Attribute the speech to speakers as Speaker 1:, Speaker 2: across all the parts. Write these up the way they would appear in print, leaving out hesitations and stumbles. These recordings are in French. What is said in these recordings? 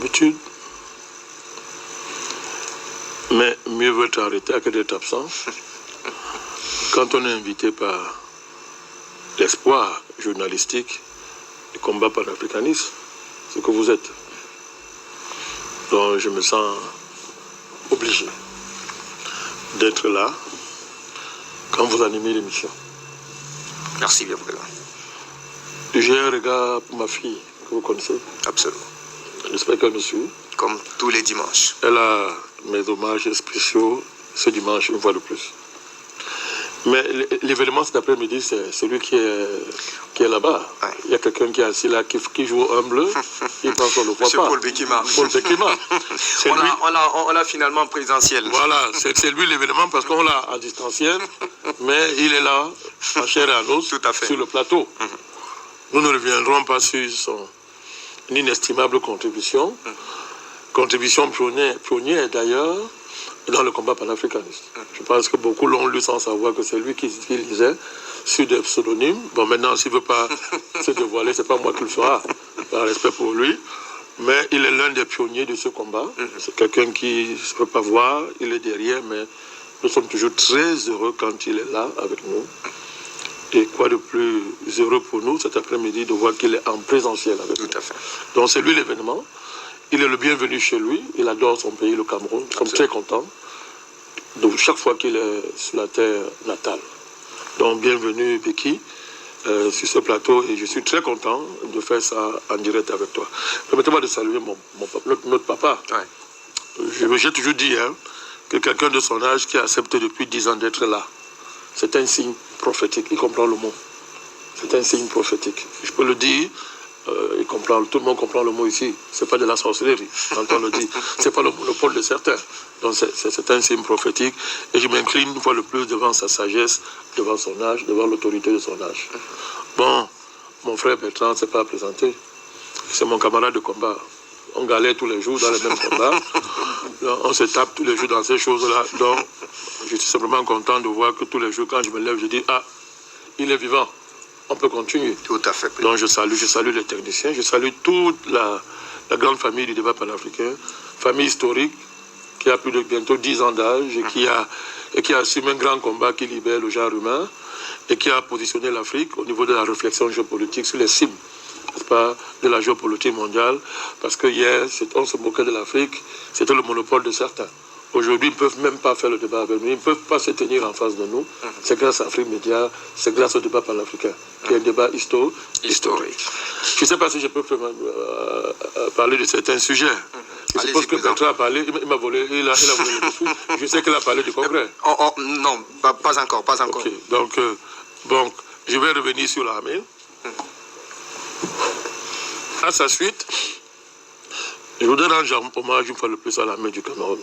Speaker 1: d'habitude. Mais mieux vaut être arrêté que d'être absent. Quand on est invité par l'espoir journalistique du combat panafricaniste, ce que vous êtes. Donc je me sens obligé d'être là quand vous animez l'émission.
Speaker 2: Merci bien, président.
Speaker 1: J'ai un regard pour ma fille, que vous connaissez.
Speaker 2: Absolument.
Speaker 1: J'espère qu'elle me suit.
Speaker 2: Comme tous les dimanches.
Speaker 1: Elle a mes hommages spéciaux ce dimanche, une fois de plus. Mais l'événement cet après-midi, c'est celui qui est là-bas. Ouais. Il y a quelqu'un qui est assis là, qui joue au bleu. Il pense qu'on ne le voit pas.
Speaker 2: Paul Bekima.
Speaker 1: Paul Bekima.
Speaker 2: On l'a finalement en présentiel.
Speaker 1: Voilà, c'est lui l'événement parce qu'on l'a en distanciel. Mais il est là, en chair et en os, sur le plateau. Nous ne reviendrons pas sur son inestimable contribution. Contribution pionnière d'ailleurs dans le combat panafricaniste. Je pense que beaucoup l'ont lu sans savoir que c'est lui qui lisait sur des pseudonymes. Bon, maintenant, s'il ne veut pas se dévoiler, ce n'est pas moi qui le fera, par respect pour lui. Mais il est l'un des pionniers de ce combat. C'est quelqu'un qui ne se peut pas voir, il est derrière, mais nous sommes toujours très heureux quand il est là avec nous. Et quoi de plus heureux pour nous cet après-midi de voir qu'il est en présentiel avec nous.
Speaker 2: Tout à fait.
Speaker 1: Donc c'est lui l'événement. Il est le bienvenu chez lui. Il adore son pays, le Cameroun. Nous sommes très contents de chaque fois qu'il est sur la terre natale. Donc bienvenue Beki sur ce plateau et je suis très content de faire ça en direct avec toi. Permettez-moi de saluer notre papa. Ouais. J'ai toujours dit que quelqu'un de son âge qui accepte depuis 10 ans d'être là, c'est un signe prophétique. Il comprend le mot. C'est un signe prophétique. Je peux le dire. Il comprend, tout le monde comprend le mot ici. Ce n'est pas de la sorcellerie, quand on le dit. Ce n'est pas le monopole de certains. Donc c'est un signe prophétique. Et je m'incline une fois de plus devant sa sagesse, devant son âge, devant l'autorité de son âge. Bon, mon frère Bertrand ne s'est pas présenté. C'est mon camarade de combat. On galère tous les jours dans les mêmes combats. On se tape tous les jours dans ces choses-là. Donc, je suis simplement content de voir que tous les jours, quand je me lève, je dis, ah, il est vivant. On peut continuer.
Speaker 2: Tout à fait.
Speaker 1: Donc je salue les techniciens, je salue toute la grande famille du débat panafricain, famille historique qui a plus de bientôt 10 ans d'âge et qui a assumé un grand combat qui libère le genre humain et qui a positionné l'Afrique au niveau de la réflexion géopolitique sur les cimes, n'est-ce pas, de la géopolitique mondiale, parce que hier, on se moquait de l'Afrique, c'était le monopole de certains. Aujourd'hui, ils ne peuvent même pas faire le débat avec nous. Ils ne peuvent pas se tenir en face de nous. C'est grâce à Afrique Média, c'est grâce au débat panafricain, qui est un débat historique. Je ne sais pas si je peux parler de certains sujets. Je suppose que Bertrand a parlé, il m'a volé, il a volé le discours. Je sais qu'il a parlé du Congrès.
Speaker 2: Non, pas encore.
Speaker 1: Okay. Donc, je vais revenir sur l'armée. À sa suite, je voudrais rendre hommage une fois de plus à l'armée du Cameroun.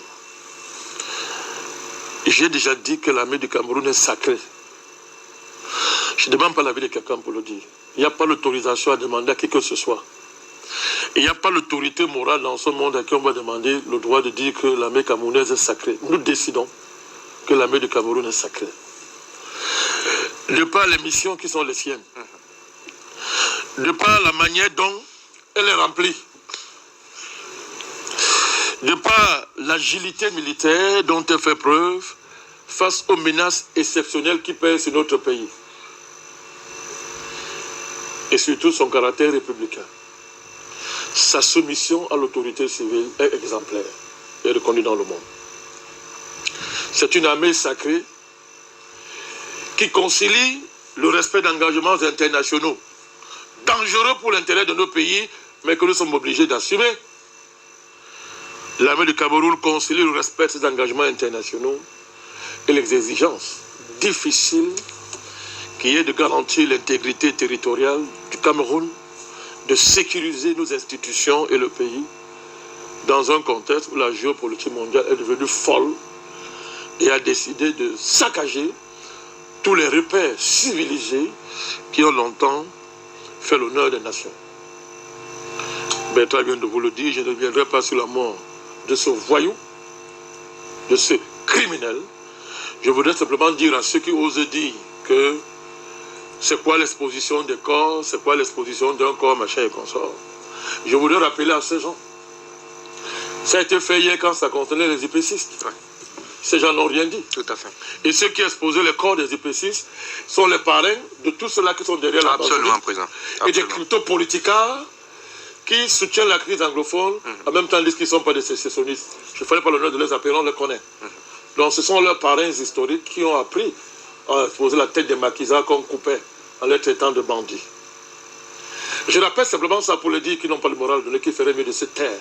Speaker 1: J'ai déjà dit que l'armée du Cameroun est sacrée. Je ne demande pas l'avis de quelqu'un pour le dire. Il n'y a pas l'autorisation à demander à qui que ce soit. Il n'y a pas l'autorité morale dans ce monde à qui on va demander le droit de dire que l'armée camerounaise est sacrée. Nous décidons que l'armée du Cameroun est sacrée. De par les missions qui sont les siennes. De par la manière dont elle est remplie. De par l'agilité militaire dont elle fait preuve face aux menaces exceptionnelles qui pèsent sur notre pays. Et surtout son caractère républicain. Sa soumission à l'autorité civile est exemplaire et reconnue dans le monde. C'est une armée sacrée qui concilie le respect d'engagements internationaux dangereux pour l'intérêt de nos pays, mais que nous sommes obligés d'assumer. L'armée du Cameroun concilie le respect de ses engagements internationaux et les exigences difficiles qui est de garantir l'intégrité territoriale du Cameroun, de sécuriser nos institutions et le pays dans un contexte où la géopolitique mondiale est devenue folle et a décidé de saccager tous les repères civilisés qui ont longtemps fait l'honneur des nations. Bertrand vient de vous le dire, je ne reviendrai pas sur la mort de ce voyou, de ce criminel. Je voudrais simplement dire à ceux qui osent dire que c'est quoi l'exposition des corps, c'est quoi l'exposition d'un corps, machin et consort. Je voudrais rappeler à ces gens Ça a été fait hier quand ça concernait les IPCistes.
Speaker 2: Ouais.
Speaker 1: Ces gens n'ont rien dit.
Speaker 2: Tout à fait.
Speaker 1: Et ceux qui exposaient le corps des IPCistes sont les parrains de tous ceux-là qui sont derrière la
Speaker 2: Absolument, président.
Speaker 1: Et des crypto-politicards qui soutiennent la crise anglophone, en même temps disent qu'ils ne sont pas des sécessionnistes. Je ne ferai pas l'honneur de les appeler, on les connaît. Donc ce sont leurs parrains historiques qui ont appris à exposer la tête des maquisards qu'on coupait en les traitant de bandits. Je rappelle simplement ça pour les dire qu'ils n'ont pas le moral de qui ferait mieux de se taire.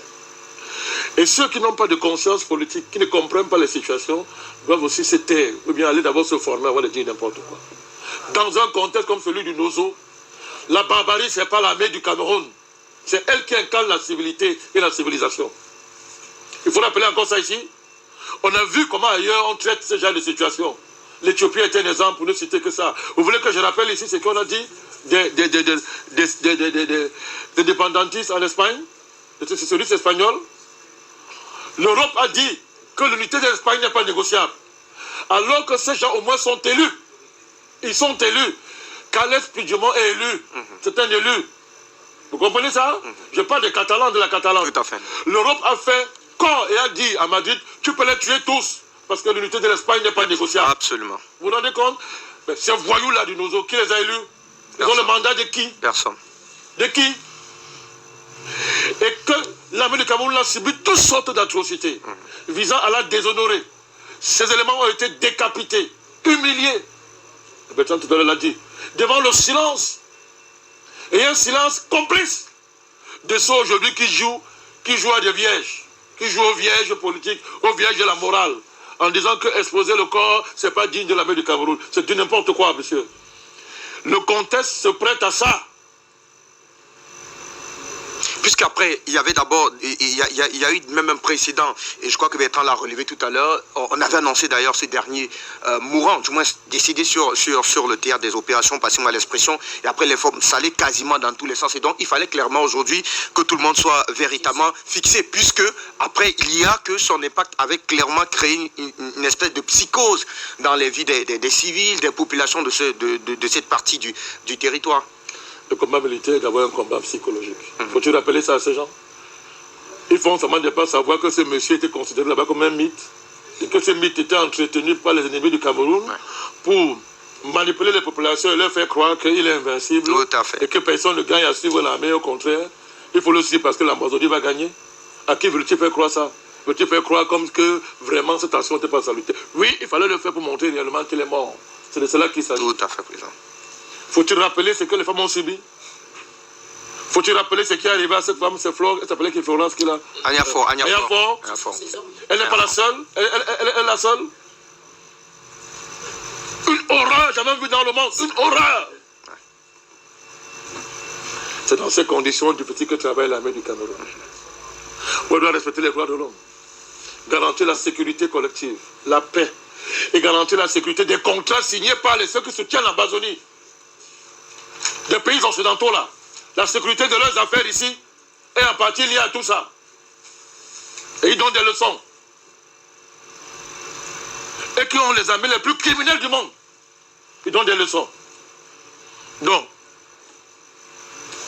Speaker 1: Et ceux qui n'ont pas de conscience politique, qui ne comprennent pas les situations, doivent aussi se taire, ou bien aller d'abord se former avant de dire n'importe quoi. Dans un contexte comme celui du Nozo, la barbarie, ce n'est pas l'armée du Cameroun. C'est elle qui incarne la civilité et la civilisation. Il faut rappeler encore ça ici. On a vu comment ailleurs on traite ce genre de situation. L'Éthiopie est un exemple pour ne citer que ça. Vous voulez que je rappelle ici ce qu'on a dit des dépendantistes en Espagne, des socialistes espagnols? L'Europe a dit que l'unité de l'Espagne n'est pas négociable. Alors que ces gens au moins sont élus. Ils sont élus. Carles Puigdemont est élu. C'est un élu. Vous comprenez ça? Je parle des Catalans, de la Catalane.
Speaker 2: Tout à fait.
Speaker 1: L'Europe a fait corps et a dit à Madrid, tu peux les tuer tous, parce que l'unité de l'Espagne n'est pas négociable.
Speaker 2: Absolument.
Speaker 1: Vous vous rendez compte? Mais ces voyous-là du Nozo, qui les a élus? Ils ont le mandat de qui?
Speaker 2: Personne.
Speaker 1: De qui? Et que l'armée du Cameroun a subi toutes sortes d'atrocités visant à la déshonorer. Ces éléments ont été décapités, humiliés. Bertrand tout à l'heure l'a dit. Devant le silence. Et un silence complice de ceux aujourd'hui qui jouent à des vierges, qui jouent aux vierges politiques, aux vierges de la morale, en disant que exposer le corps, ce n'est pas digne de l'armée du Cameroun. C'est du n'importe quoi, monsieur. Le contexte se prête à ça.
Speaker 2: Puisqu'après, il y avait d'abord, il y a eu même un précédent, et je crois que Bertrand l'a relevé tout à l'heure. On avait annoncé d'ailleurs ces derniers mourants, du moins décédés sur le théâtre des opérations, passez-moi l'expression, et après les formes salées quasiment dans tous les sens. Et donc, il fallait clairement aujourd'hui que tout le monde soit véritablement fixé, puisque après, il y a que son impact avait clairement créé une espèce de psychose dans les vies des civils, des populations de cette partie du territoire.
Speaker 1: Le combat militaire est d'avoir un combat psychologique. Faut-il rappeler ça à ces gens? Ils font seulement de ne pas savoir que ce monsieur était considéré là-bas comme un mythe. Et que ce mythe était entretenu par les ennemis du Cameroun pour manipuler les populations et leur faire croire qu'il est invincible.
Speaker 2: Tout à fait.
Speaker 1: Et que personne ne gagne à suivre l'armée. Au contraire, il faut le suivre parce que l'Amazonie va gagner. À qui veut-il faire croire ça? Veut-il faire croire comme que vraiment cette action n'était pas salutaire? Oui, il fallait le faire pour montrer réellement qu'il est mort. C'est de cela qu'il s'agit.
Speaker 2: Tout à fait, président.
Speaker 1: Faut-il rappeler ce que les femmes ont subi? Faut-il rappeler ce qui est arrivé à cette femme, c'est Flore, elle s'appelait qui Florence qui l'a...
Speaker 2: Agnafort.
Speaker 1: Elle n'est pas la seule, elle est la seule. Une horreur, jamais vu dans le monde, une horreur. C'est dans ces conditions difficiles que travaille l'armée du Cameroun. On doit respecter les droits de l'homme, garantir la sécurité collective, la paix, et garantir la sécurité des contrats signés par ceux qui soutiennent l'Amazonie. Des pays occidentaux là, la sécurité de leurs affaires ici est en partie liée à tout ça. Et ils donnent des leçons. Et qui ont les armées les plus criminels du monde. Ils donnent des leçons. Donc,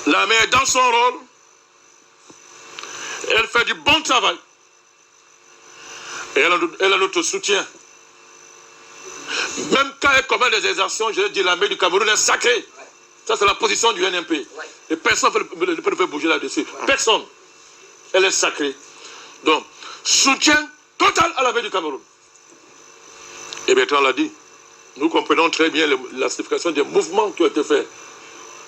Speaker 1: l'armée est dans son rôle. Elle fait du bon travail. Et elle a notre soutien. Même quand elle commet des exactions, je dis l'armée du Cameroun est sacrée. Ça, c'est la position du NMP. Et personne ne peut le faire bouger là-dessus. Personne. Elle est sacrée. Donc, soutien total à l'armée du Cameroun. Et Bertrand l'a dit. Nous comprenons très bien la signification des mouvements qui ont été faits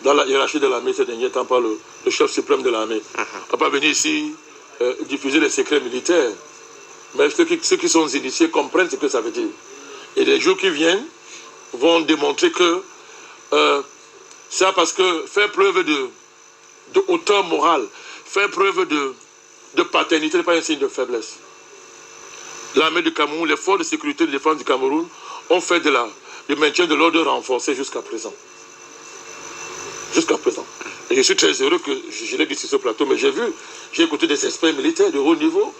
Speaker 1: dans la hiérarchie de l'armée ces derniers temps par le chef suprême de l'armée. On ne va pas venir ici diffuser les secrets militaires. Mais ceux qui sont initiés comprennent ce que ça veut dire. Et les jours qui viennent vont démontrer que ça, parce que faire preuve de hauteur morale, faire preuve de paternité n'est pas un signe de faiblesse. L'armée du Cameroun, les forces de sécurité et de défense du Cameroun ont fait du maintien de l'ordre renforcé jusqu'à présent. Jusqu'à présent. Et je suis très heureux que, je l'ai dit sur ce plateau, mais j'ai écouté des experts militaires de haut niveau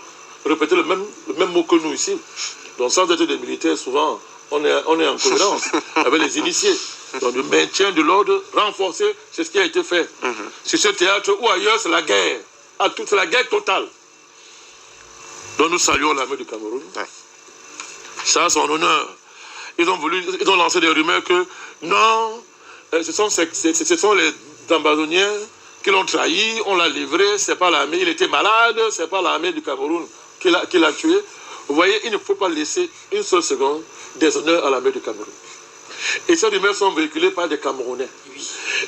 Speaker 1: répéter le même mot que nous ici. Donc sans être des militaires, souvent, on est en cohérence avec les initiés. Donc le maintien de l'ordre renforcé, c'est ce qui a été fait. Sur ce théâtre ou ailleurs, c'est la guerre. C'est la guerre totale. Donc nous saluons l'armée du Cameroun.
Speaker 2: Ouais.
Speaker 1: Ça a son honneur. Ils ont lancé des rumeurs que non, ce sont les ambazoniens qui l'ont trahi, on l'a livré, c'est pas l'armée, il était malade, c'est pas l'armée du Cameroun qui l'a tué. Vous voyez, il ne faut pas laisser une seule seconde des honneurs à l'armée du Cameroun. Et ces rumeurs sont véhiculées par des Camerounais,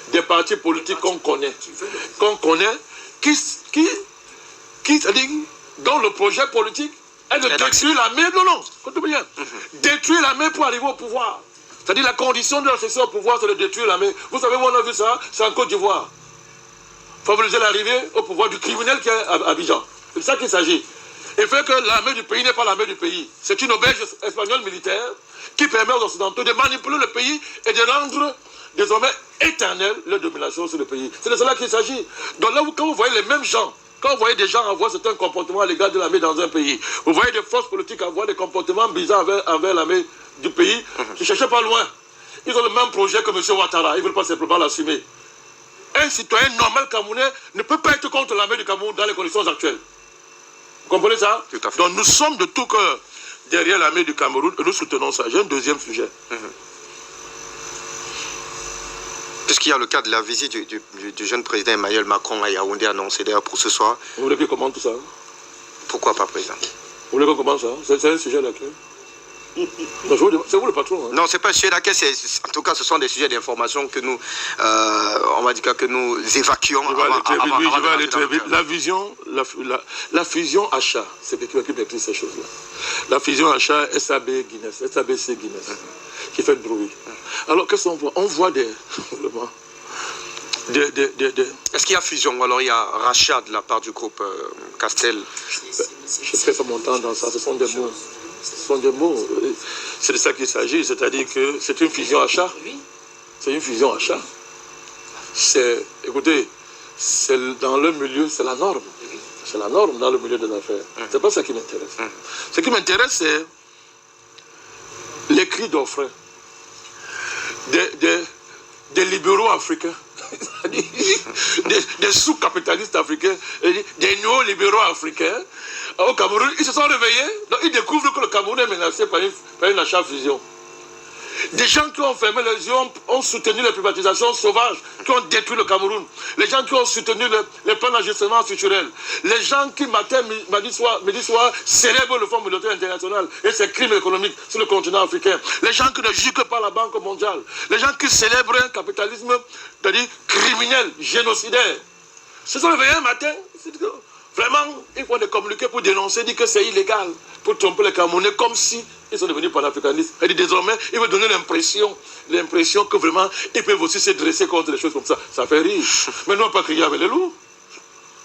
Speaker 1: des partis politiques qu'on connaît, c'est-à-dire, dont le projet politique est de détruire l'armée, écoutez bien, détruire l'armée pour arriver au pouvoir. C'est-à-dire la condition de l'accession au pouvoir, c'est de détruire l'armée. Vous savez où on a vu ça? C'est en Côte d'Ivoire. Favoriser l'arrivée au pouvoir du criminel qui est à Abidjan. C'est de ça qu'il s'agit. Il fait que l'armée du pays n'est pas l'armée du pays. C'est une auberge espagnole militaire qui permet aux Occidentaux de manipuler le pays et de rendre désormais éternelle leur domination sur le pays. C'est de cela qu'il s'agit. Donc là, quand vous voyez les mêmes gens, quand vous voyez des gens avoir certains comportements à l'égard de l'armée dans un pays, vous voyez des forces politiques avoir des comportements bizarres envers l'armée du pays, ne cherchez pas loin. Ils ont le même projet que M. Ouattara, ils ne veulent pas simplement l'assumer. Un citoyen normal camerounais ne peut pas être contre l'armée du Cameroun dans les conditions actuelles. Vous comprenez ça?
Speaker 2: Tout à fait.
Speaker 1: Donc nous sommes de tout cœur derrière l'armée du Cameroun et nous soutenons ça. J'ai un deuxième sujet.
Speaker 2: Puisqu'il y a le cas de la visite du jeune président Emmanuel Macron à Yaoundé annoncé d'ailleurs pour ce soir.
Speaker 1: Vous voulez qu'il commente tout ça?
Speaker 2: Pourquoi pas, président?
Speaker 1: Vous voulez qu'on commence ça? C'est un sujet d'accueil. C'est vous le patron. Hein?
Speaker 2: Non, c'est pas un sujet d'accueil, en tout cas ce sont des sujets d'information que nous, on va dire que nous évacuons.
Speaker 1: Je vais aller très vite. La fusion achat, c'est quelqu'un qui maîtrise ces choses-là. La fusion achat SABC Guinness, qui fait du bruit. Alors qu'est-ce qu'on voit? On voit
Speaker 2: Est-ce qu'il y a fusion ou alors il y a rachat de la part du groupe Castel?
Speaker 1: Je fais pas mon temps dans ça, ce sont des mots. Ce sont des mots. C'est de ça qu'il s'agit, c'est-à-dire que c'est une fusion achat. C'est une fusion achat. Écoutez, dans le milieu, c'est la norme. C'est la norme dans le milieu des affaires. C'est pas ça qui m'intéresse. Ce qui m'intéresse, c'est les cris d'orfraie des libéraux africains, des sous-capitalistes africains, des néo-libéraux africains. Au Cameroun, ils se sont réveillés, donc ils découvrent que le Cameroun est menacé par une achat-fusion. Des gens qui ont fermé les yeux ont soutenu les privatisations sauvages qui ont détruit le Cameroun. Les gens qui ont soutenu les plans d'ajustement structurel. Les gens qui, matin, midi soir, célèbrent le Fonds monétaire international et ses crimes économiques sur le continent africain. Les gens qui ne jugent que par la Banque mondiale. Les gens qui célèbrent un capitalisme, c'est-à-dire criminel, génocidaire. Se sont réveillés un matin. Vraiment, il faut les communiquer pour dénoncer, dire que c'est illégal, pour tromper les Camerounais, comme si ils sont devenus panafricanistes. Et désormais, ils veulent donner l'impression que vraiment, ils peuvent aussi se dresser contre des choses comme ça. Ça fait rire. Mais nous, on ne peut pas crier avec les loups.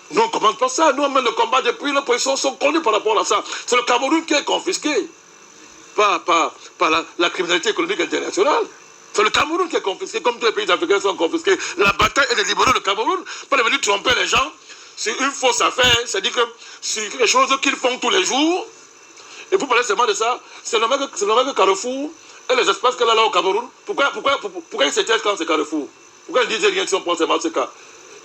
Speaker 1: Nous, on ne commence pas ça. Nous, on met le combat depuis, les positions sont connues par rapport à ça. C'est le Cameroun qui est confisqué. Pas la criminalité économique internationale. C'est le Cameroun qui est confisqué, comme tous les pays africains sont confisqués. La bataille est de libérer le Cameroun, pas de venir tromper les gens. C'est une fausse affaire, c'est-à-dire que c'est quelque chose qu'ils font tous les jours. Et vous parlez seulement de ça. C'est normal que Carrefour et les espaces qu'elle a là au Cameroun, pourquoi ils se taisent quand c'est Carrefour? Pourquoi ils ne disent rien si on prend seulement ce cas?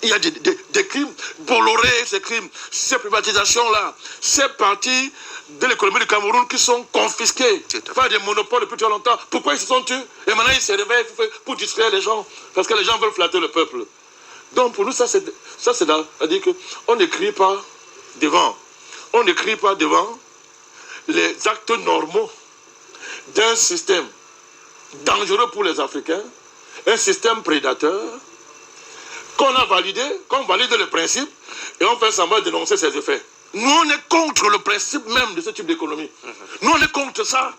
Speaker 1: Il y a des crimes, Bolloré, ces crimes, ces privatisations-là, ces parties de l'économie du Cameroun qui sont confisquées par des monopoles depuis très longtemps. Pourquoi ils se sont tués? Et maintenant ils se réveillent pour distraire les gens, parce que les gens veulent flatter le peuple. Donc pour nous, ça c'est c'est-à-dire qu'on ne crie pas devant. On ne crie pas devant les actes normaux d'un système dangereux pour les Africains, un système prédateur, qu'on a validé, qu'on valide le principe, et on fait semblant de dénoncer ses effets. Nous, on est contre le principe même de ce type d'économie. Nous, on est contre ça.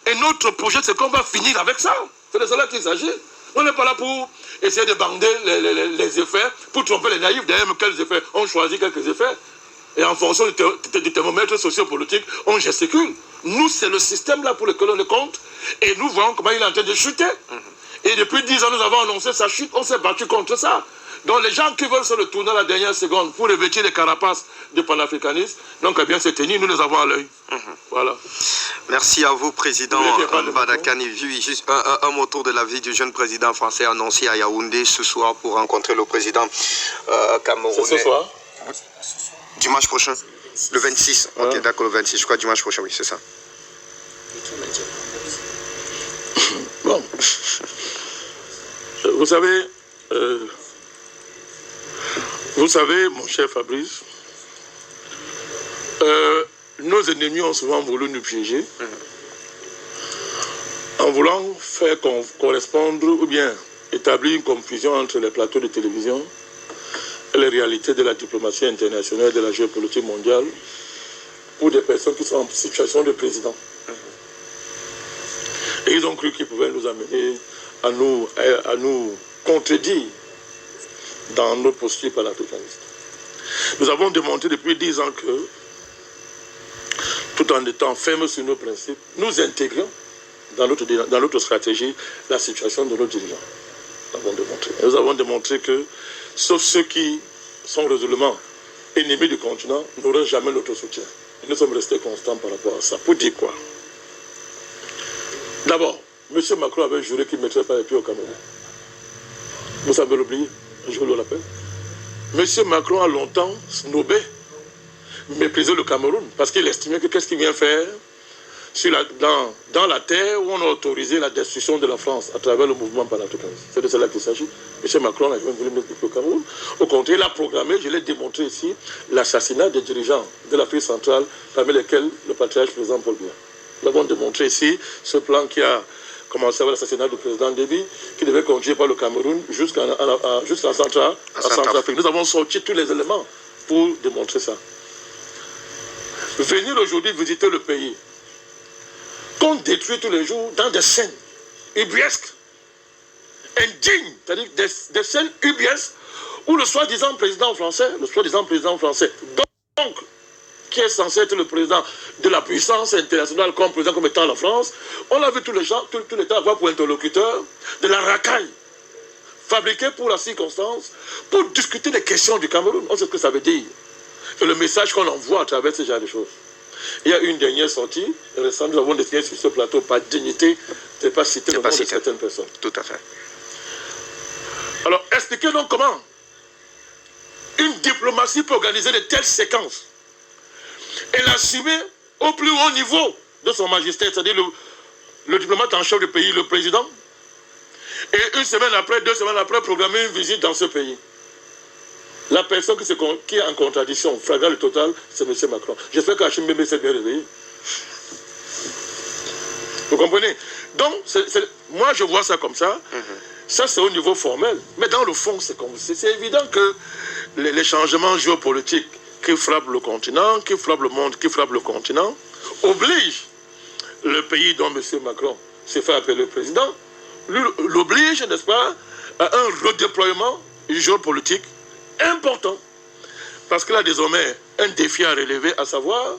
Speaker 1: Et notre projet, c'est qu'on va finir avec ça. C'est de cela qu'il s'agit. On n'est pas là pour essayer de bander les effets, pour tromper les naïfs. D'ailleurs, quels effets? On choisit quelques effets. Et en fonction du thermomètre sociopolitique, on gesticule. Nous, c'est le système là pour lequel on est contre. Et nous voyons comment il est en train de chuter. Et depuis 10 ans, nous avons annoncé sa chute. On s'est battu contre ça. Donc les gens qui veulent se retourner à la dernière seconde pour revêtir les carapaces du panafricanisme, donc eh bien c'est tenu, nous les avons à l'œil. Voilà.
Speaker 2: Merci à vous, Président Badakani. Juste un mot autour de la vie du jeune président français annoncé à Yaoundé ce soir pour rencontrer le président camerounais.
Speaker 1: C'est ce soir?
Speaker 2: Dimanche prochain. Le 26,
Speaker 1: Voilà.
Speaker 2: ok, d'accord, le 26, je crois dimanche prochain, oui, c'est ça.
Speaker 1: Bon. Vous savez, mon cher Fabrice, nos ennemis ont souvent voulu nous piéger en voulant faire correspondre ou bien établir une confusion entre les plateaux de télévision et les réalités de la diplomatie internationale et de la géopolitique mondiale pour des personnes qui sont en situation de président. Et ils ont cru qu'ils pouvaient nous amener à nous contredire dans notre posture panafricaniste. Nous avons démontré depuis 10 ans que, tout en étant fermes sur nos principes, nous intégrons dans notre stratégie la situation de nos dirigeants. Nous avons démontré que, sauf ceux qui sont résolument ennemis du continent, n'auront jamais notre soutien. Et nous sommes restés constants par rapport à ça. Pour dire quoi? D'abord, M. Macron avait juré qu'il ne mettrait pas les pieds au Cameroun. Vous savez l'oublier, je vous le rappelle. M. Macron a longtemps snobé, méprisé le Cameroun, parce qu'il estimait que qu'est-ce qu'il vient faire dans la terre où on a autorisé la destruction de la France à travers le mouvement panafricaniste. C'est de cela qu'il s'agit. M. Macron n'a jamais voulu mettre les pieds au Cameroun. Au contraire, il a programmé, je l'ai démontré ici, l'assassinat des dirigeants de l'Afrique centrale, parmi lesquels le patriarche président Paul Biya. Nous avons démontré ici ce plan qui a commencé avec l'assassinat du président Déby, qui devait conduire par le Cameroun jusqu'en Centrafrique. Nous avons sorti tous les éléments pour démontrer ça. Venir aujourd'hui visiter le pays, qu'on détruit tous les jours dans des scènes ubuesques, indignes, c'est-à-dire des scènes ubuesques, où le soi-disant président français, donc, qui est censé être le président de la puissance internationale comme président, comme étant la France, on a vu tous les gens, tout l'État avoir pour interlocuteur de la racaille, fabriquée pour la circonstance, pour discuter des questions du Cameroun. On sait ce que ça veut dire. Et le message qu'on envoie à travers ce genre de choses. Il y a une dernière sortie, récemment, nous avons décidé sur ce plateau, par dignité, de ne pas citer le nom de certaines personnes.
Speaker 2: Tout à fait.
Speaker 1: Alors, expliquez donc comment une diplomatie peut organiser de telles séquences et l'assumer au plus haut niveau de son majesté, c'est-à-dire le diplomate en chef du pays, le président, et une semaine après, 2 semaines après, programmer une visite dans ce pays. La personne qui est en contradiction, flagrant le total, c'est M. Macron. J'espère qu'Hachim Bembe s'est bien réveillé. Vous comprenez? Donc, moi je vois ça comme ça. Ça, c'est au niveau formel. Mais dans le fond, c'est évident que les changements géopolitiques qui frappent le continent, qui frappent le monde, qui frappent le continent, obligent le pays dont M. Macron s'est fait appeler président, l'oblige, n'est-ce pas, à un redéploiement géopolitique important. Parce qu'il a désormais un défi à relever, à savoir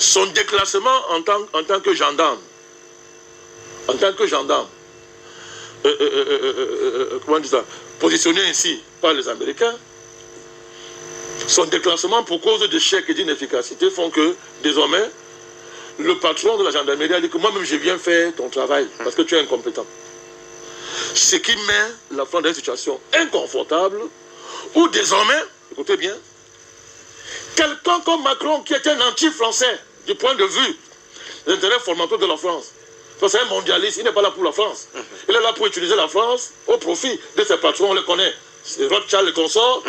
Speaker 1: son déclassement en tant que gendarme. En tant que gendarme. Comment dire ça? Positionné ainsi par les Américains. Son déclassement pour cause d'échec et d'inefficacité font que, désormais, le patron de la gendarmerie a dit que moi-même je viens faire ton travail parce que tu es incompétent. Ce qui met la France dans une situation inconfortable où désormais, écoutez bien, quelqu'un comme Macron qui est un anti-français du point de vue des intérêts fondamentaux de la France, c'est un mondialiste, il n'est pas là pour la France. Il est là pour utiliser la France au profit de ses patrons, on les connaît. C'est Rothschild et consorts,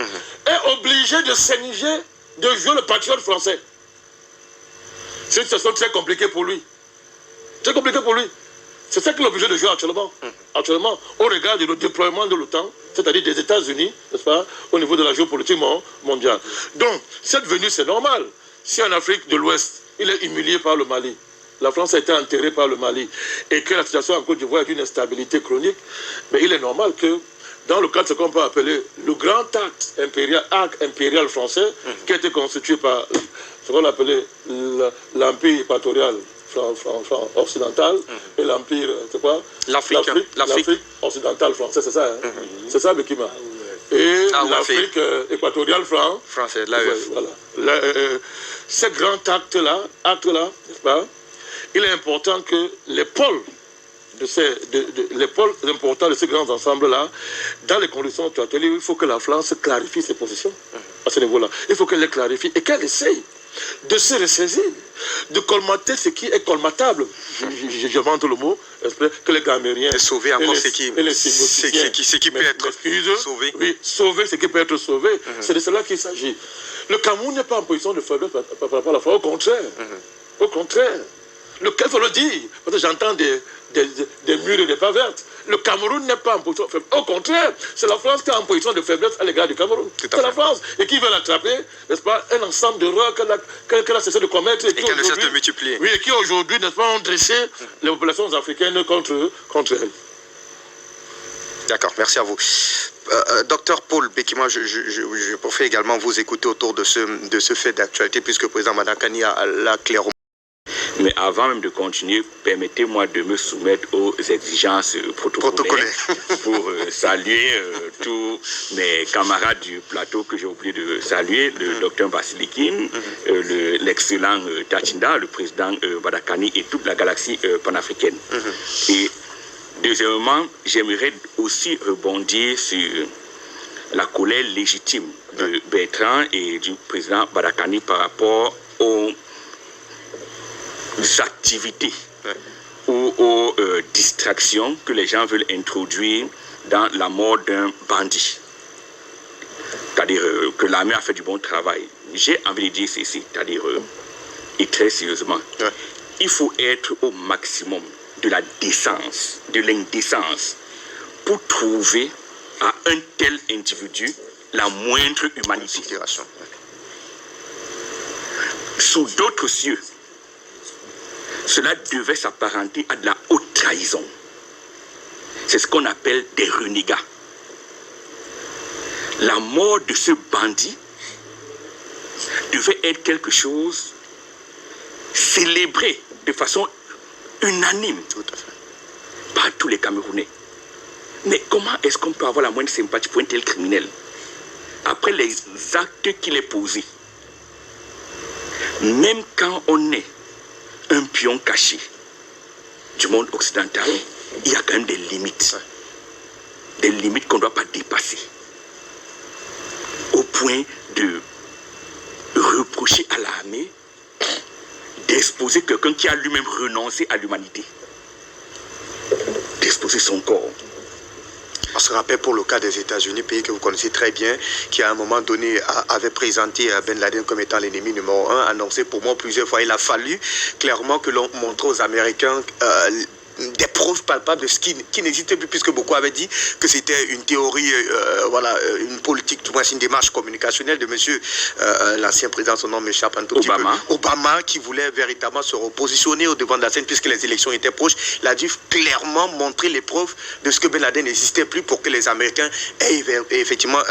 Speaker 1: est obligé de s'éniger, de jouer le patriote français. C'est une situation très compliquée pour lui. Très compliqué pour lui. C'est ça qu'il est obligé de jouer actuellement. Actuellement, au regard du déploiement de l'OTAN, c'est-à-dire des États-Unis, n'est-ce pas, au niveau de la géopolitique mondiale. Donc, cette venue, c'est normal. Si en Afrique de l'Ouest, il est humilié par le Mali, la France a été enterrée par le Mali, et que la situation en Côte d'Ivoire est d'une instabilité chronique, mais il est normal que, dans le cadre de ce qu'on peut appeler le grand acte impérial français, qui a été constitué par ce qu'on appelait l'Empire équatorial occidental et l'Empire, c'est quoi? L'Afrique occidentale française, c'est ça, hein? C'est ça, Bekima. Et l'Afrique équatoriale française, voilà. Ce grand acte-là, n'est-ce pas? Il est important que les pôles importants de ces grands ensembles-là, dans les conditions actuelles, il faut que la France clarifie ses positions. à ce niveau-là. Il faut qu'elle les clarifie et qu'elle essaye de se ressaisir, de colmater ce qui est colmatable. Je vante le mot, que les Gamériens...
Speaker 2: De sauver encore ce qui peut être sauvé.
Speaker 1: Oui, sauver ce qui peut être sauvé. C'est de cela qu'il s'agit. Le Cameroun n'est pas en position de faiblesse par rapport à la France, au contraire. Au contraire. Il faut le dire, parce que j'entends des murs et des pas vertes. Le Cameroun n'est pas en position de faiblesse. Au contraire, c'est la France qui est en position de faiblesse à l'égard du Cameroun. C'est la France. Et qui veut l'attraper, n'est-ce pas, un ensemble d'erreurs qu'elle a cessé de commettre.
Speaker 2: Et qu'elle ne cesse de multiplier.
Speaker 1: Oui, et qui aujourd'hui, n'est-ce pas, ont dressé les populations africaines contre elle.
Speaker 2: D'accord, merci à vous. Docteur Paul Bekima, je préfère également vous écouter autour de ce fait d'actualité, puisque le président Madakani l'a clairement.
Speaker 3: Mais avant même de continuer, permettez-moi de me soumettre aux exigences protocolaires pour saluer tous mes camarades du plateau que j'ai oublié de saluer, le docteur Basilikin, l'excellent Tachinda, le président Madakani et toute la galaxie panafricaine. Et deuxièmement, j'aimerais aussi rebondir sur la colère légitime de Bertrand et du président Madakani par rapport aux activités ou aux distractions que les gens veulent introduire dans la mort d'un bandit. C'est-à-dire que l'armée a fait du bon travail. J'ai envie de dire ceci, c'est-à-dire, et très sérieusement, il faut être au maximum de la décence, de l'indécence, pour trouver à un tel individu la moindre humanité. Sous d'autres cieux, cela devait s'apparenter à de la haute trahison. C'est ce qu'on appelle des renégats. La mort de ce bandit devait être quelque chose célébré de façon unanime par tous les Camerounais. Mais comment est-ce qu'on peut avoir la moindre sympathie pour un tel criminel après les actes qu'il est posé? Même quand on est un pion caché du monde occidental, il y a quand même des limites qu'on ne doit pas dépasser, au point de reprocher à l'armée d'exposer quelqu'un qui a lui-même renoncé à l'humanité, d'exposer son corps.
Speaker 2: On se rappelle pour le cas des États-Unis, pays que vous connaissez très bien, qui à un moment donné avait présenté Ben Laden comme étant l'ennemi numéro 1, annoncé pour moi plusieurs fois. Il a fallu clairement que l'on montre aux Américains des preuves palpables de ce qui n'existait plus, puisque beaucoup avaient dit que c'était une théorie, une politique, tout moins une démarche communicationnelle de monsieur l'ancien président, son nom m'échappe un tout petit peu, Obama, qui voulait véritablement se repositionner au devant de la scène puisque les élections étaient proches. Il a dû clairement montrer les preuves de ce que Ben Laden n'existait plus pour que les Américains aient effectivement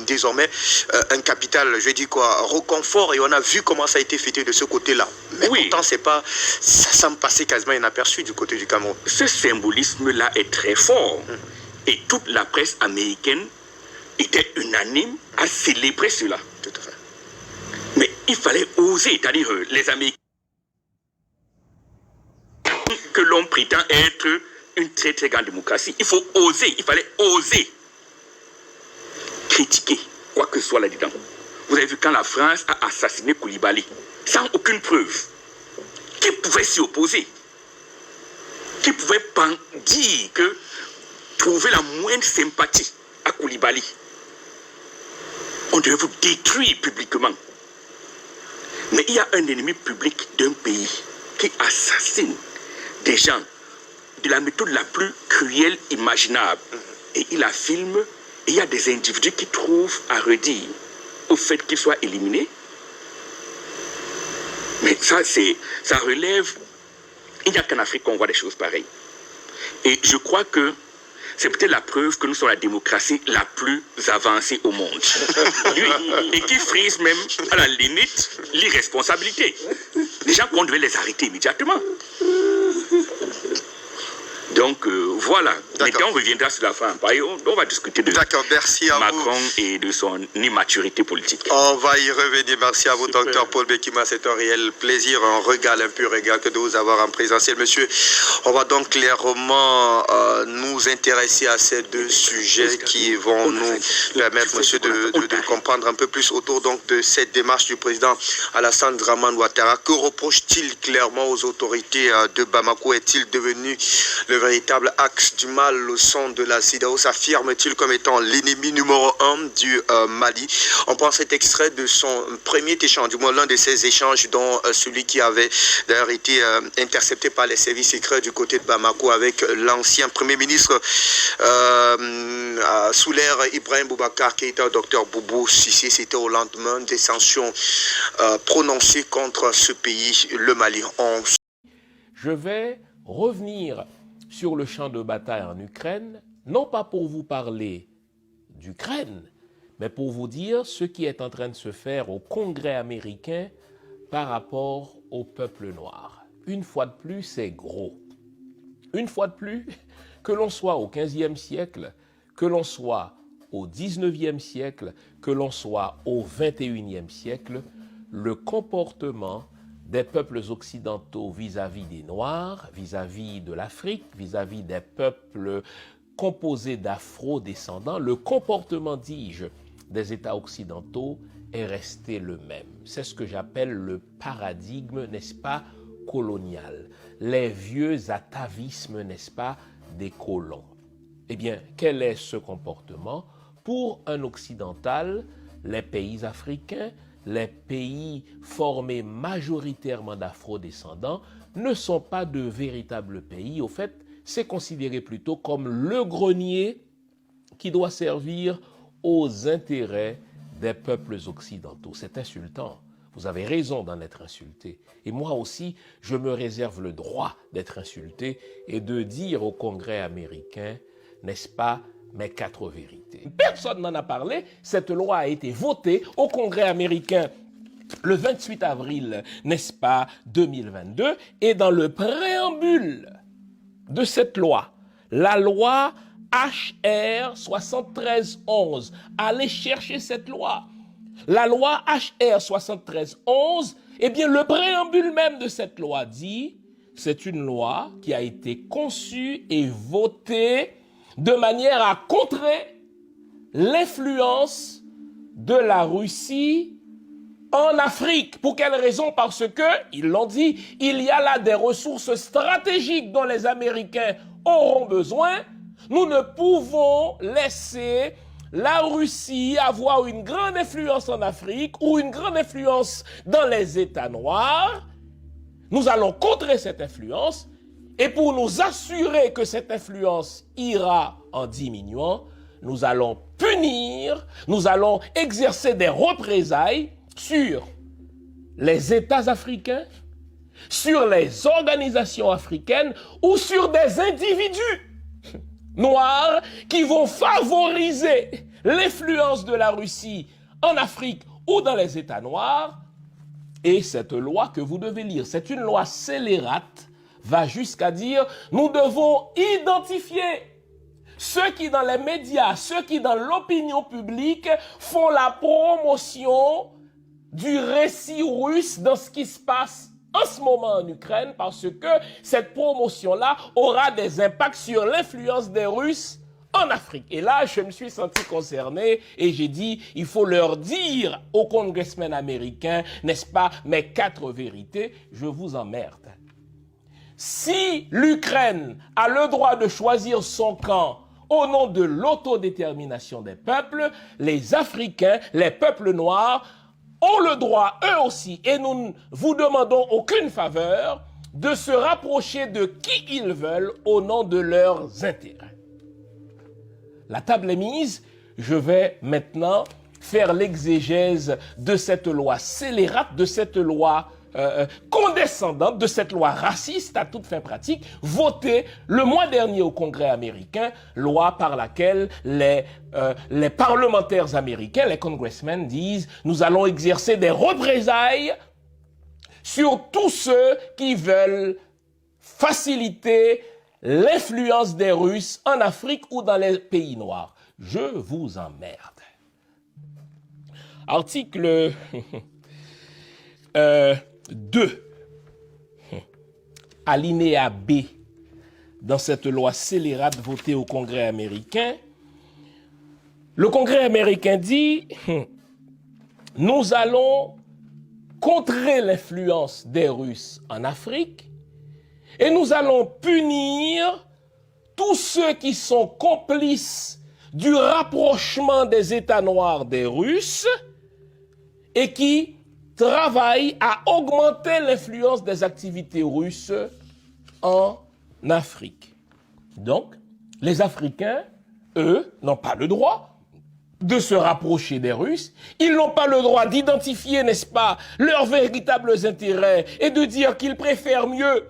Speaker 2: désormais un capital, je dis quoi, reconfort, et on a vu comment ça a été fêté de ce côté-là. Mais pourtant, ça semble passer quasiment inaperçu du côté du Cameroun.
Speaker 3: Ce symbolisme-là est très fort. Et toute la presse américaine était unanime à célébrer cela.
Speaker 2: Tout à fait.
Speaker 3: Mais il fallait oser, c'est-à-dire les Américains que l'on prétend être une très très grande démocratie. Il faut oser, il fallait oser critiquer quoi que ce soit là-dedans. Vous avez vu quand la France a assassiné Koulibaly, sans aucune preuve. Qui pouvait s'y opposer? Qui pouvait dire que trouver la moindre sympathie à Koulibaly, on devait vous détruire publiquement. Mais il y a un ennemi public d'un pays qui assassine des gens de la méthode la plus cruelle imaginable. Et il la filme, et il y a des individus qui trouvent à redire au fait qu'il soit éliminé. Mais ça relève. Il n'y a qu'en Afrique qu'on voit des choses pareilles. Et je crois que c'est peut-être la preuve que nous sommes la démocratie la plus avancée au monde. Et qui frise même, à la limite, l'irresponsabilité. Des gens qu'on devait les arrêter immédiatement. Donc voilà. Maintenant, on reviendra sur la fin. On va discuter de
Speaker 2: merci à
Speaker 3: Macron
Speaker 2: vous.
Speaker 3: et de son immaturité politique.
Speaker 2: On va y revenir. Merci à vous, docteur Paul Bekima. C'est un réel plaisir, un régal, un pur régal que de vous avoir en présentiel. Monsieur, on va donc clairement nous intéresser à ces deux sujets qui vont nous permettre, monsieur, de comprendre un peu plus autour donc de cette démarche du président Alassane Dramane Ouattara. Que reproche-t-il clairement aux autorités de Bamako? Est-il devenu le véritable axe du mal au sein de la CEDEAO? S'affirme-t-il comme étant l'ennemi numéro 1 du Mali? On prend cet extrait de son premier échange, du moins l'un de ces échanges, dont celui qui avait d'ailleurs été intercepté par les services secrets du côté de Bamako avec l'ancien Premier ministre sous l'ère Ibrahim Boubacar Keïta, docteur Boubou Sissé. C'était au lendemain des sanctions prononcées contre ce pays, le Mali.
Speaker 4: Je vais revenir sur le champ de bataille en Ukraine, non pas pour vous parler d'Ukraine, mais pour vous dire ce qui est en train de se faire au Congrès américain par rapport au peuple noir. Une fois de plus, c'est gros. Une fois de plus, que l'on soit au XVe siècle, que l'on soit au XIXe siècle, que l'on soit au XXIe siècle, le comportement des peuples occidentaux vis-à-vis des Noirs, vis-à-vis de l'Afrique, vis-à-vis des peuples composés d'afro-descendants, le comportement, dis-je, des États occidentaux est resté le même. C'est ce que j'appelle le paradigme, n'est-ce pas, colonial. Les vieux atavismes, n'est-ce pas, des colons. Eh bien, quel est ce comportement? Pour un occidental, les pays africains, les pays formés majoritairement d'afro-descendants ne sont pas de véritables pays. Au fait, c'est considéré plutôt comme le grenier qui doit servir aux intérêts des peuples occidentaux. C'est insultant. Vous avez raison d'en être insulté. Et moi aussi, je me réserve le droit d'être insulté et de dire au Congrès américain, n'est-ce pas, mes 4 vérités. Personne n'en a parlé. Cette loi a été votée au Congrès américain le 28 avril, n'est-ce pas, 2022. Et dans le préambule de cette loi, la loi HR 7311, allez chercher cette loi. La loi HR 7311, eh bien le préambule même de cette loi dit, c'est une loi qui a été conçue et votée de manière à contrer l'influence de la Russie en Afrique. Pour quelle raison? Parce que, ils l'ont dit, il y a là des ressources stratégiques dont les Américains auront besoin. Nous ne pouvons laisser la Russie avoir une grande influence en Afrique ou une grande influence dans les États noirs. Nous allons contrer cette influence. Et pour nous assurer que cette influence ira en diminuant, nous allons punir, nous allons exercer des représailles sur les États africains, sur les organisations africaines ou sur des individus noirs qui vont favoriser l'influence de la Russie en Afrique ou dans les États noirs. Et cette loi que vous devez lire, c'est une loi scélérate, va jusqu'à dire, nous devons identifier ceux qui dans les médias, ceux qui dans l'opinion publique font la promotion du récit russe dans ce qui se passe en ce moment en Ukraine, parce que cette promotion-là aura des impacts sur l'influence des Russes en Afrique. Et là, je me suis senti concerné et j'ai dit, il faut leur dire aux congressmen américains, n'est-ce pas, mes 4 vérités, je vous emmerde. Si l'Ukraine a le droit de choisir son camp au nom de l'autodétermination des peuples, les Africains, les peuples noirs, ont le droit, eux aussi, et nous ne vous demandons aucune faveur, de se rapprocher de qui ils veulent au nom de leurs intérêts. La table est mise, je vais maintenant faire l'exégèse de cette loi scélérate, de cette loi condescendante, de cette loi raciste à toute fin pratique, votée le mois dernier au Congrès américain, loi par laquelle les parlementaires américains, les congressmen disent « Nous allons exercer des représailles sur tous ceux qui veulent faciliter l'influence des Russes en Afrique ou dans les pays noirs. Je vous emmerde. Article 2, alinéa B, dans cette loi scélérate votée au Congrès américain. Le Congrès américain dit « Nous allons contrer l'influence des Russes en Afrique et nous allons punir tous ceux qui sont complices du rapprochement des États noirs des Russes et qui travaillent à augmenter l'influence des activités russes en Afrique. » Donc, les Africains, eux, n'ont pas le droit de se rapprocher des Russes. Ils n'ont pas le droit d'identifier, n'est-ce pas, leurs véritables intérêts et de dire qu'ils préfèrent mieux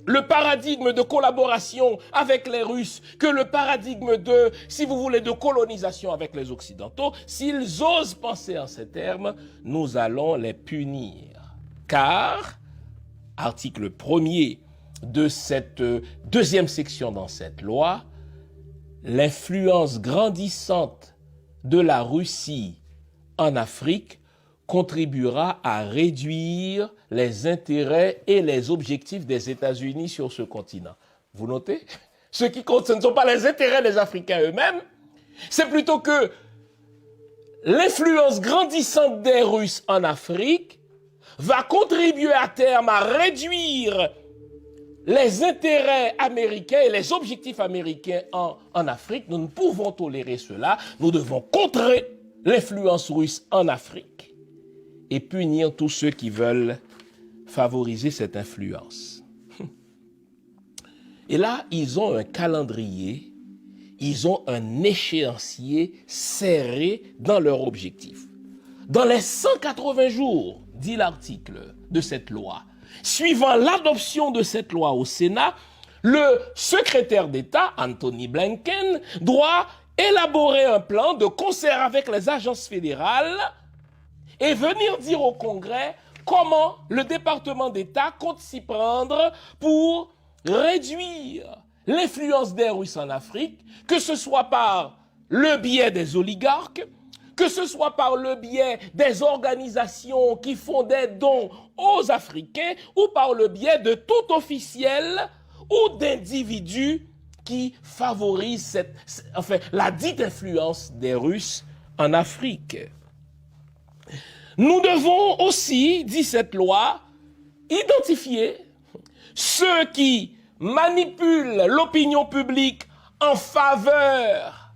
Speaker 4: le paradigme de collaboration avec les Russes que le paradigme de, si vous voulez, de colonisation avec les Occidentaux. S'ils osent penser en ces termes, nous allons les punir. Car, article 1er de cette deuxième section dans cette loi, l'influence grandissante de la Russie en Afrique contribuera à réduire les intérêts et les objectifs des États-Unis sur ce continent. Vous notez? Ce qui compte, ce ne sont pas les intérêts des Africains eux-mêmes, c'est plutôt que l'influence grandissante des Russes en Afrique va contribuer à terme à réduire les intérêts américains et les objectifs américains en Afrique. Nous ne pouvons tolérer cela. Nous devons contrer l'influence russe en Afrique et punir tous ceux qui veulent favoriser cette influence. Et là, ils ont un calendrier, ils ont un échéancier serré dans leur objectif. Dans les 180 jours, dit l'article de cette loi, suivant l'adoption de cette loi au Sénat, le secrétaire d'État, Anthony Blinken, doit élaborer un plan de concert avec les agences fédérales et venir dire au Congrès comment le département d'État compte s'y prendre pour réduire l'influence des Russes en Afrique, que ce soit par le biais des oligarques, que ce soit par le biais des organisations qui font des dons aux Africains ou par le biais de tout officiel ou d'individus qui favorisent la dite influence des Russes en Afrique. Nous devons aussi, dit cette loi, identifier ceux qui manipulent l'opinion publique en faveur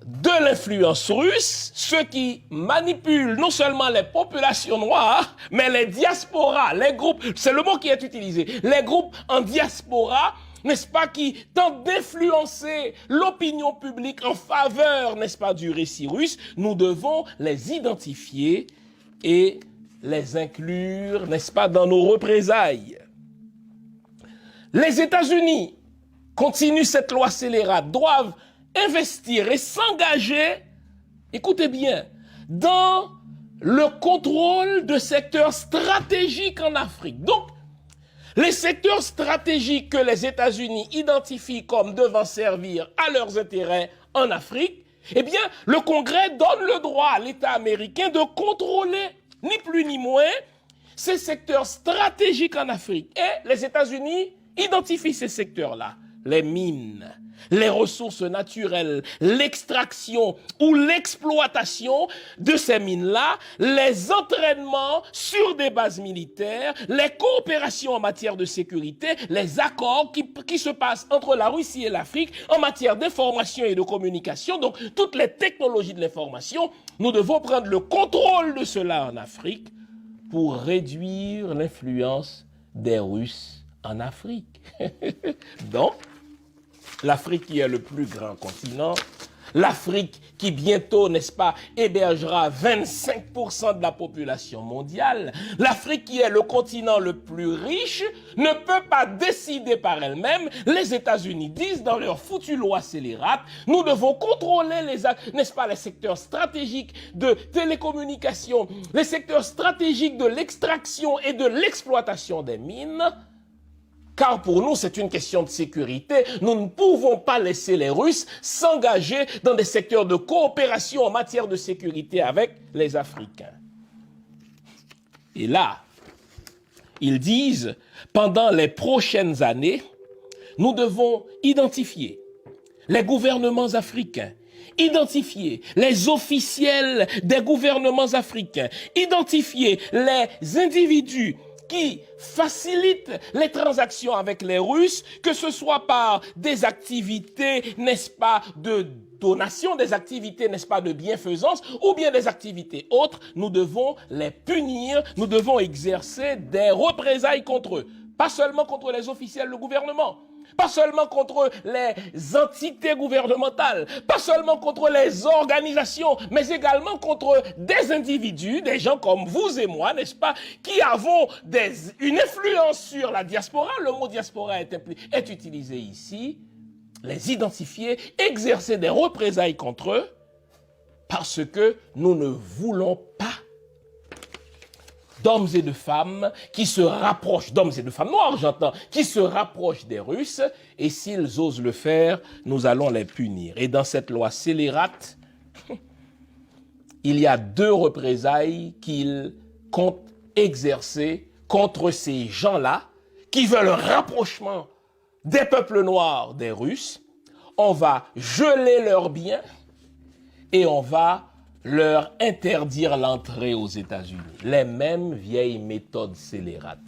Speaker 4: de l'influence russe, ceux qui manipulent non seulement les populations noires, mais les diasporas, les groupes, c'est le mot qui est utilisé, les groupes en diaspora, n'est-ce pas, qui tentent d'influencer l'opinion publique en faveur, n'est-ce pas, du récit russe. Nous devons les identifier et les inclure, n'est-ce pas, dans nos représailles. Les États-Unis continuent cette loi scélérate, doivent investir et s'engager, écoutez bien, dans le contrôle de secteurs stratégiques en Afrique. Donc, les secteurs stratégiques que les États-Unis identifient comme devant servir à leurs intérêts en Afrique, eh bien, le Congrès donne le droit à l'État américain de contrôler, ni plus ni moins, ces secteurs stratégiques en Afrique. Et les États-Unis identifient ces secteurs-là, les mines, les ressources naturelles, l'extraction ou l'exploitation de ces mines-là, les entraînements sur des bases militaires, les coopérations en matière de sécurité, les accords qui se passent entre la Russie et l'Afrique en matière d'information et de communication, donc toutes les technologies de l'information. Nous devons prendre le contrôle de cela en Afrique pour réduire l'influence des Russes en Afrique. Donc, l'Afrique qui est le plus grand continent, l'Afrique qui bientôt, n'est-ce pas, hébergera 25% de la population mondiale, l'Afrique qui est le continent le plus riche, ne peut pas décider par elle-même. Les États-Unis disent dans leur foutue loi scélérate, nous devons contrôler n'est-ce pas, les secteurs stratégiques de télécommunications, les secteurs stratégiques de l'extraction et de l'exploitation des mines, car pour nous, c'est une question de sécurité. Nous ne pouvons pas laisser les Russes s'engager dans des secteurs de coopération en matière de sécurité avec les Africains. Et là, ils disent, pendant les prochaines années, nous devons identifier les gouvernements africains, identifier les officiels des gouvernements africains, identifier les individus qui facilitent les transactions avec les Russes, que ce soit par des activités, n'est-ce pas, de donation, des activités, n'est-ce pas, de bienfaisance, ou bien des activités autres. Nous devons les punir, nous devons exercer des représailles contre eux. Pas seulement contre les officiels du gouvernement, pas seulement contre les entités gouvernementales, pas seulement contre les organisations, mais également contre des individus, des gens comme vous et moi, n'est-ce pas, qui avons une influence sur la diaspora. Le mot diaspora est utilisé ici. Les identifier, exercer des représailles contre eux, parce que nous ne voulons pas d'hommes et de femmes qui se rapprochent, d'hommes et de femmes noirs, j'entends, qui se rapprochent des Russes, et s'ils osent le faire, nous allons les punir. Et dans cette loi scélérate, il y a 2 représailles qu'ils comptent exercer contre ces gens-là qui veulent un rapprochement des peuples noirs des Russes. On va geler leurs biens et on va leur interdire l'entrée aux États-Unis. Les mêmes vieilles méthodes scélérates.